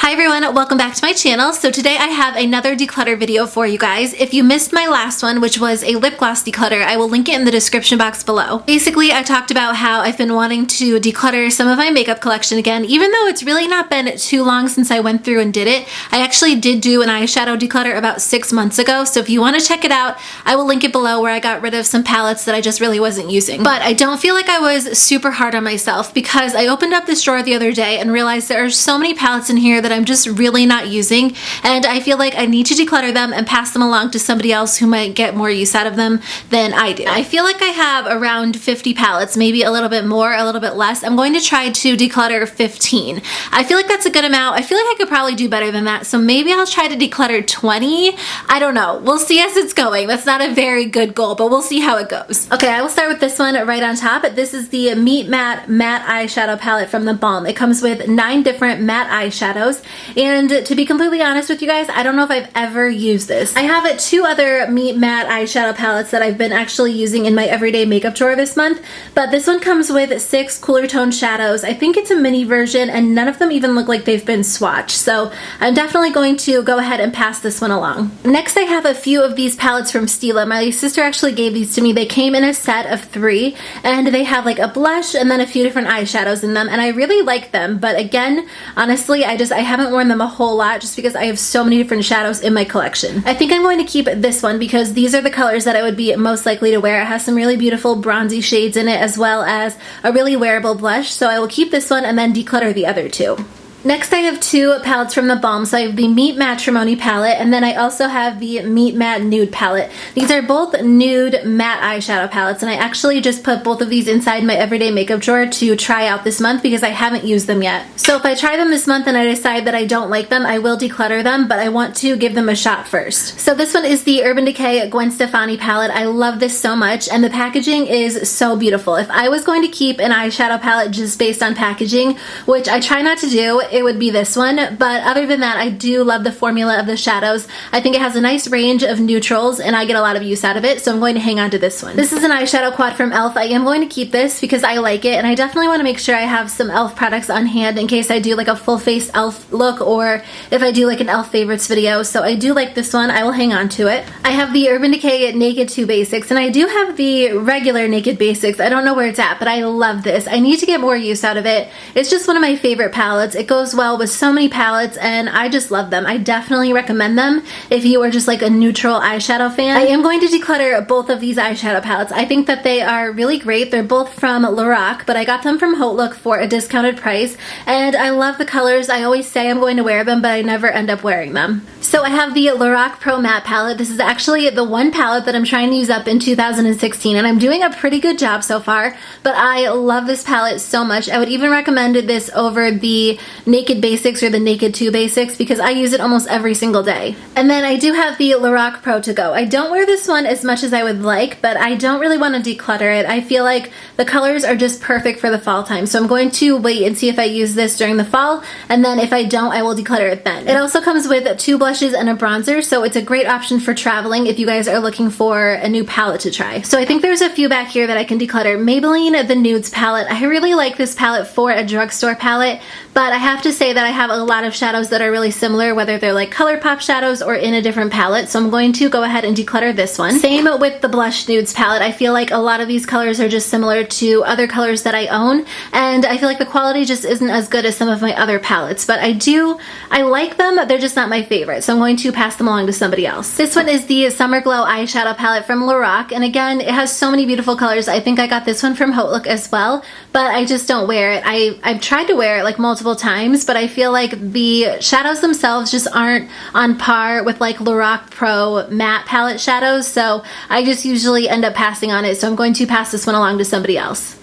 Hi everyone, welcome back to my channel. So today I have another declutter video for you guys. If you missed my last one, which was a lip gloss declutter, I will link it in the description box below. Basically, I talked about how I've been wanting to declutter some of my makeup collection again, even though it's really not been too long since I went through and did it. I actually did do an eyeshadow declutter about 6 months ago, so if you want to check it out, I will link it below where I got rid of some palettes that I just really wasn't using. But I don't feel like I was super hard on myself because I opened up this drawer the other day and realized there are so many palettes in here that I'm just really not using, and I feel like I need to declutter them and pass them along to somebody else who might get more use out of them than I do. I feel like I have around 50 palettes, maybe a little bit more, a little bit less. I'm going to try to declutter 15. I feel like that's a good amount. I feel like I could probably do better than that, so maybe I'll try to declutter 20. I don't know. We'll see as it's going. That's not a very good goal, but we'll see how it goes. Okay, I will start with this one right on top. This is the Meet Matte Matte Eyeshadow Palette from the Balm. It comes with 9 different matte eyeshadows, and to be completely honest with you guys, I don't know if I've ever used this. I have 2 other Meet Matte eyeshadow palettes that I've been actually using in my everyday makeup drawer this month, but this one comes with 6 cooler tone shadows. I think it's a mini version, and none of them even look like they've been swatched, so I'm definitely going to go ahead and pass this one along. Next, I have a few of these palettes from Stila. My sister actually gave these to me. They came in a set of 3, and they have like a blush and then a few different eyeshadows in them, and I really like them, but again, honestly, I haven't worn them a whole lot just because I have so many different shadows in my collection. I think I'm going to keep this one because these are the colors that I would be most likely to wear. It has some really beautiful bronzy shades in it as well as a really wearable blush, so I will keep this one and then declutter the other 2. Next, I have 2 palettes from the Balm. So I have the Meet Matrimony palette, and then I also have the Meet Matte Nude palette. These are both nude matte eyeshadow palettes, and I actually just put both of these inside my everyday makeup drawer to try out this month because I haven't used them yet. So if I try them this month and I decide that I don't like them, I will declutter them, but I want to give them a shot first. So this one is the Urban Decay Gwen Stefani palette. I love this so much, and the packaging is so beautiful. If I was going to keep an eyeshadow palette just based on packaging, which I try not to do, it would be this one, but other than that, I do love the formula of the shadows. I think it has a nice range of neutrals, and I get a lot of use out of it, so I'm going to hang on to this one. This is an eyeshadow quad from E.L.F. I am going to keep this because I like it, and I definitely want to make sure I have some E.L.F. products on hand in case I do like a full face E.L.F. look, or if I do like an E.L.F. favorites video, so I do like this one. I will hang on to it. I have the Urban Decay Naked 2 Basics, and I do have the regular Naked Basics. I don't know where it's at, but I love this. I need to get more use out of it. It's just one of my favorite palettes. It goes well with so many palettes, and I just love them. I definitely recommend them if you are just like a neutral eyeshadow fan. I am going to declutter both of these eyeshadow palettes. I think that they are really great. They're both from Lorac, but I got them from Look for a discounted price, and I love the colors. I always say I'm going to wear them, but I never end up wearing them. So I have the Lorac Pro Matte palette. This is actually the one palette that I'm trying to use up in 2016, and I'm doing a pretty good job so far, but I love this palette so much. I would even recommend this over the Naked Basics or the Naked 2 Basics because I use it almost every single day. And then I do have the Lorac Pro To Go. I don't wear this one as much as I would like, but I don't really want to declutter it. I feel like the colors are just perfect for the fall time, so I'm going to wait and see if I use this during the fall, and then if I don't, I will declutter it then. It also comes with 2 blushes and a bronzer, so it's a great option for traveling if you guys are looking for a new palette to try. So I think there's a few back here that I can declutter. Maybelline The Nudes palette. I really like this palette for a drugstore palette, but I have to say that I have a lot of shadows that are really similar, whether they're like ColourPop shadows or in a different palette, so I'm going to go ahead and declutter this one. Same with the Blush Nudes palette. I feel like a lot of these colors are just similar to other colors that I own, and I feel like the quality just isn't as good as some of my other palettes, but I like them, they're just not my favorite, so I'm going to pass them along to somebody else. This one is the Summer Glow eyeshadow palette from Lorac, and again, it has so many beautiful colors. I think I got this one from Look as well, but I just don't wear it. I've tried to wear it like multiple times, but I feel like the shadows themselves just aren't on par with like Lorac Pro matte palette shadows, so I just usually end up passing on it, so I'm going to pass this one along to somebody else.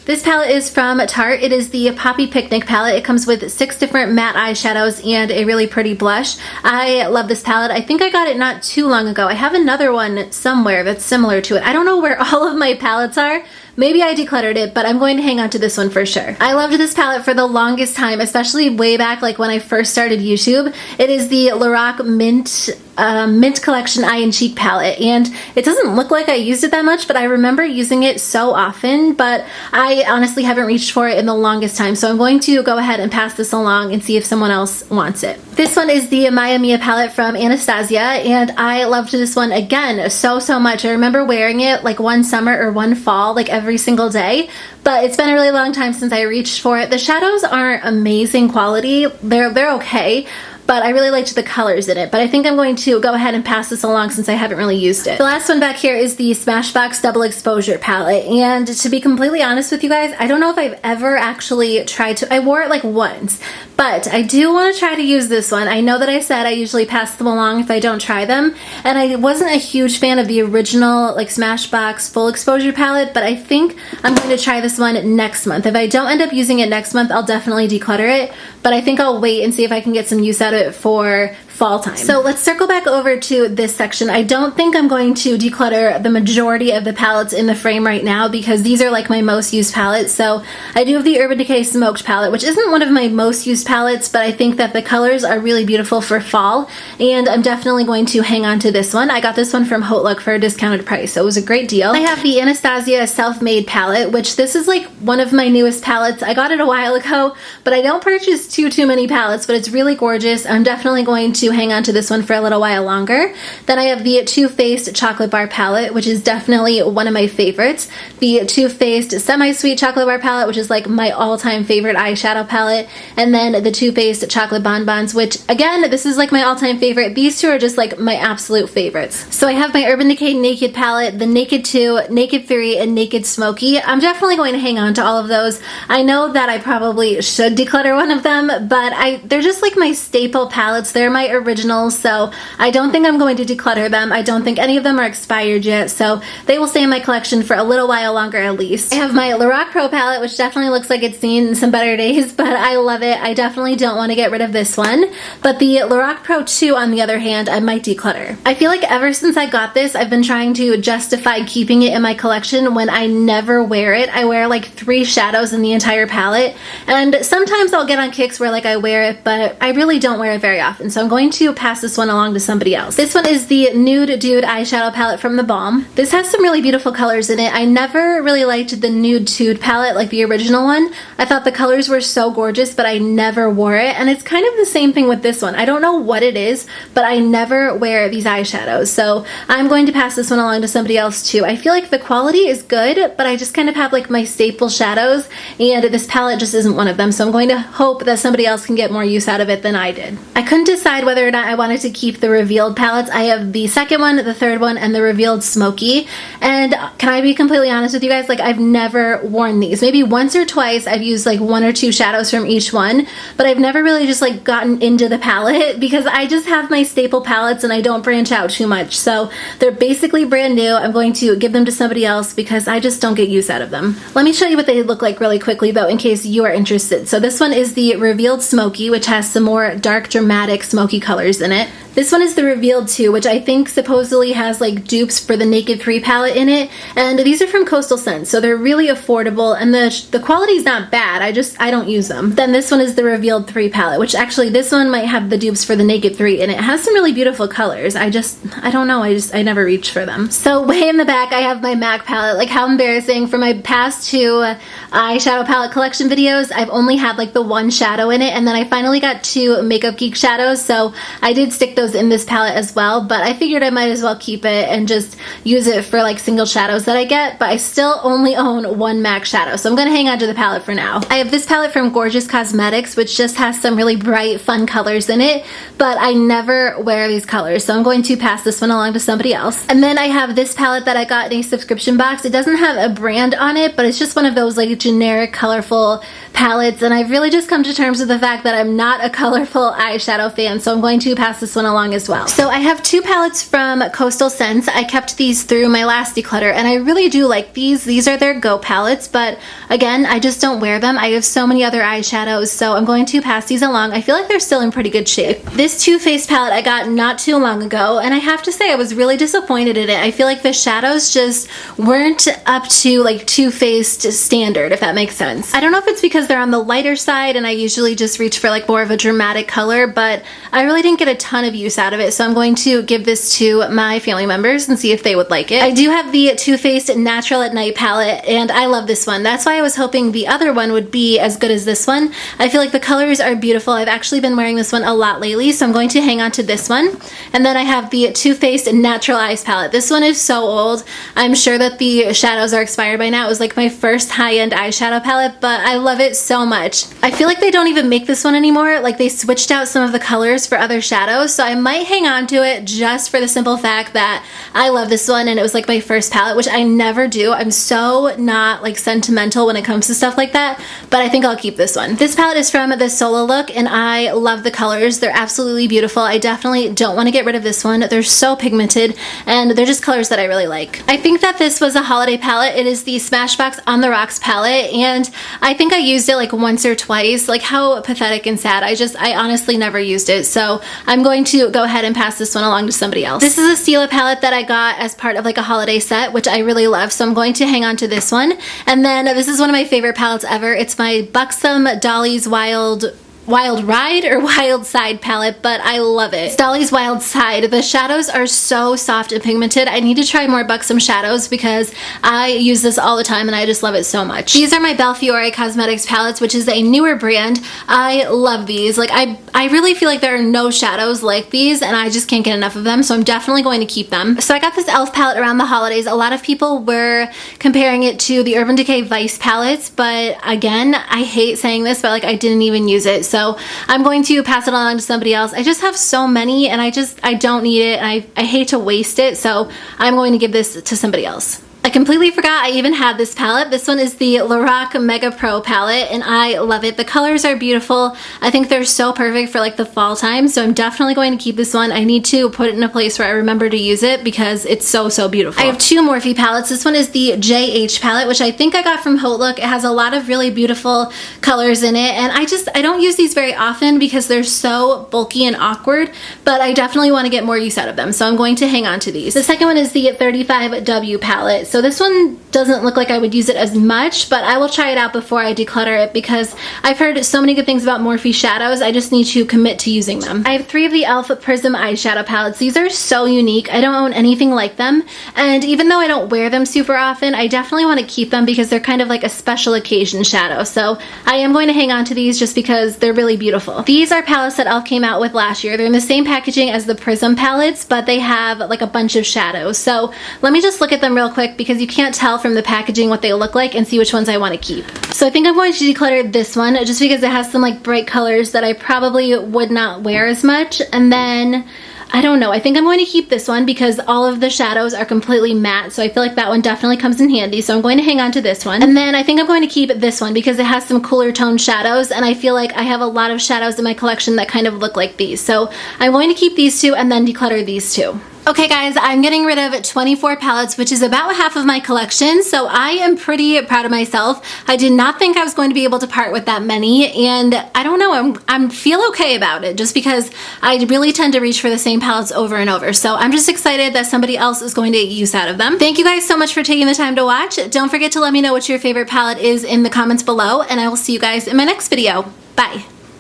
This palette is from Tarte. It is the Poppy Picnic palette. It comes with 6 different matte eyeshadows and a really pretty blush. I love this palette. I think I got it not too long ago. I have another one somewhere that's similar to it. I don't know where all of my palettes are, maybe I decluttered it, but I'm going to hang on to this one for sure. I loved this palette for the longest time, especially way back like when I first started YouTube. It is the Lorac Mint Collection Eye and Cheek palette, and it doesn't look like I used it that much, but I remember using it so often, but I honestly haven't reached for it in the longest time, so I'm going to go ahead and pass this along and see if someone else wants it. This one is the Maya Mia palette from Anastasia, and I loved this one again so much. I remember wearing it like one summer or one fall, like every single day, but it's been a really long time since I reached for it. The shadows aren't amazing quality, they're okay, but I really liked the colors in it. But I think I'm going to go ahead and pass this along since I haven't really used it. The last one back here is the Smashbox Double Exposure palette, and to be completely honest with you guys, I don't know if I've ever actually tried to, I wore it like once, but I do want to try to use this one. I know that I said I usually pass them along if I don't try them, and I wasn't a huge fan of the original like Smashbox Full Exposure palette, but I think I'm going to try this one next month. If I don't end up using it next month, I'll definitely declutter it, but I think I'll wait and see if I can get some use out of it for fall time. So let's circle back over to this section. I don't think I'm going to declutter the majority of the palettes in the frame right now because these are like my most used palettes. So I do have the Urban Decay Smoked palette, which isn't one of my most used palettes, but I think that the colors are really beautiful for fall, and I'm definitely going to hang on to this one. I got this one from Hotluck for a discounted price, so it was a great deal. I have the Anastasia Self-Made palette, which this is like one of my newest palettes. I got it a while ago, but I don't purchase too many palettes, but it's really gorgeous. I'm definitely going to hang on to this one for a little while longer. Then I have the Too Faced Chocolate Bar palette, which is definitely one of my favorites. The Too Faced Semi-Sweet Chocolate Bar palette, which is like my all-time favorite eyeshadow palette. And then the Too Faced Chocolate Bonbons, which again, this is like my all-time favorite. These two are just like my absolute favorites. So I have my Urban Decay Naked palette, the Naked 2, Naked 3, and Naked Smoky. I'm definitely going to hang on to all of those. I know that I probably should declutter one of them, but they're just like my staple palettes. They're my originals, so I don't think I'm going to declutter them. I don't think any of them are expired yet, so they will stay in my collection for a little while longer at least. I have my Lorac Pro palette, which definitely looks like it's seen some better days, but I love it. I definitely don't want to get rid of this one, but the Lorac Pro 2, on the other hand, I might declutter. I feel like ever since I got this, I've been trying to justify keeping it in my collection when I never wear it. I wear like 3 shadows in the entire palette, and sometimes I'll get on kicks where like I wear it, but I really don't wear it very often, so I'm going to pass this one along to somebody else. This one is the Nude Dude eyeshadow palette from The Balm. This has some really beautiful colors in it. I never really liked the Nude Dude palette like the original one. I thought the colors were so gorgeous, but I never wore it, and it's kind of the same thing with this one. I don't know what it is, but I never wear these eyeshadows, so I'm going to pass this one along to somebody else too. I feel like the quality is good, but I just kind of have like my staple shadows, and this palette just isn't one of them, so I'm going to hope that somebody else can get more use out of it than I did. I couldn't decide whether or not I wanted to keep the Revealed palettes. I have the second one, the third one, and the Revealed Smoky, and can I be completely honest with you guys, like I've never worn these. Maybe once or twice I've used like 1 or 2 shadows from each one, but I've never really just like gotten into the palette because I just have my staple palettes and I don't branch out too much, so they're basically brand new. I'm going to give them to somebody else because I just don't get use out of them. Let me show you what they look like really quickly though, in case you are interested. So this one is the Revealed Smoky, which has some more dark dramatic smoky colors in it. This one is the Revealed 2, which I think supposedly has like dupes for the Naked 3 palette in it, and these are from Coastal Scents, so they're really affordable, and the quality's not bad. I don't use them. Then this one is the Revealed 3 palette, which actually this one might have the dupes for the Naked 3, and it has some really beautiful colors. I don't know, I never reach for them. So way in the back I have my MAC palette. Like how embarrassing. For my past 2 eyeshadow palette collection videos, I've only had like the 1 shadow in it, and then I finally got 2 Makeup Geek shadows, so I did stick those in this palette as well, but I figured I might as well keep it and just use it for like single shadows that I get, but I still only own 1 MAC shadow, so I'm gonna hang on to the palette for now. I have this palette from Gorgeous Cosmetics, which just has some really bright, fun colors in it, but I never wear these colors, so I'm going to pass this one along to somebody else. And then I have this palette that I got in a subscription box. It doesn't have a brand on it, but it's just one of those like generic, colorful palettes, and I've really just come to terms with the fact that I'm not a colorful eyeshadow fan, so I'm going to pass this one along as well. So I have two palettes from Coastal Scents. I kept these through my last declutter, and I really do like these. These are their Go palettes, but again, I just don't wear them. I have so many other eyeshadows, so I'm going to pass these along. I feel like they're still in pretty good shape. This Too Faced palette I got not too long ago, and I have to say I was really disappointed in it. I feel like the shadows just weren't up to like Too Faced standard, if that makes sense. I don't know if it's because they're on the lighter side and I usually just reach for like more of a dramatic color, but I really didn't get a ton of use out of it, so I'm going to give this to my family members and see if they would like it. I do have the Too Faced Natural at Night palette, and I love this one. That's why I was hoping the other one would be as good as this one. I feel like the colors are beautiful. I've actually been wearing this one a lot lately, so I'm going to hang on to this one. And then I have the Too Faced Natural Eyes palette. This one is so old. I'm sure that the shadows are expired by now. It was like my first high-end eyeshadow palette, but I love it so much. I feel like they don't even make this one anymore. Like, they switched out some of the colors for other shadows, so I might hang on to it just for the simple fact that I love this one and it was like my first palette, which I never do. I'm so not like sentimental when it comes to stuff like that, but I think I'll keep this one. This palette is from the Solo Look, and I love the colors. They're absolutely beautiful. I definitely don't want to get rid of this one. They're so pigmented, and they're just colors that I really like. I think that this was a holiday palette. It is the Smashbox On The Rocks palette, and I think I used it like once or twice. Like, how pathetic and sad. I honestly never used it, so I'm going to go ahead and pass this one along to somebody else. This is a Stila palette that I got as part of like a holiday set, which I really love, so I'm going to hang on to this one. And then this is one of my favorite palettes ever. It's my Buxom Dolly's Wild Ride or Wild Side palette, but I love it. It's Dolly's Wild Side. The shadows are so soft and pigmented. I need to try more Buxom shadows because I use this all the time and I just love it so much. These are my Belfiore Cosmetics palettes, which is a newer brand. I love these. Like, I really feel like there are no shadows like these, and I just can't get enough of them, so I'm definitely going to keep them. So I got this E.L.F. palette around the holidays. A lot of people were comparing it to the Urban Decay Vice palettes, but again, I hate saying this, but like, I didn't even use it, so I'm going to pass it along to somebody else. I just have so many, and I don't need it, and I hate to waste it, so I'm going to give this to somebody else. I completely forgot I even had this palette. This one is the Lorac Mega Pro palette, and I love it. The colors are beautiful. I think they're so perfect for like the fall time, so I'm definitely going to keep this one. I need to put it in a place where I remember to use it because it's so beautiful. I have two Morphe palettes. This one is the JH palette, which I think I got from Haute Look. It has a lot of really beautiful colors in it, and I don't use these very often because they're so bulky and awkward, but I definitely want to get more use out of them, so I'm going to hang on to these. The second one is the 35W palette. So this one doesn't look like I would use it as much, but I will try it out before I declutter it because I've heard so many good things about Morphe shadows. I just need to commit to using them. I have three of the E.L.F. Prism eyeshadow palettes. These are so unique. I don't own anything like them, and even though I don't wear them super often, I definitely want to keep them because they're kind of like a special occasion shadow. So I am going to hang on to these just because they're really beautiful. These are palettes that E.L.F. came out with last year. They're in the same packaging as the Prism palettes, but they have like a bunch of shadows. So let me just look at them real quick because you can't tell from the packaging what they look like and see which ones I want to keep. So I think I'm going to declutter this one just because it has some like bright colors that I probably would not wear as much. And then I don't know, I think I'm going to keep this one because all of the shadows are completely matte, so I feel like that one definitely comes in handy, so I'm going to hang on to this one. And then I think I'm going to keep this one because it has some cooler toned shadows, and I feel like I have a lot of shadows in my collection that kind of look like these, so I'm going to keep these two and then declutter these two. Okay guys, I'm getting rid of 24 palettes, which is about half of my collection, so I am pretty proud of myself. I did not think I was going to be able to part with that many, and I don't know, I feel okay about it just because I really tend to reach for the same palettes over and over, so I'm just excited that somebody else is going to get use out of them. Thank you guys so much for taking the time to watch. Don't forget to let me know what your favorite palette is in the comments below, and I will see you guys in my next video. Bye!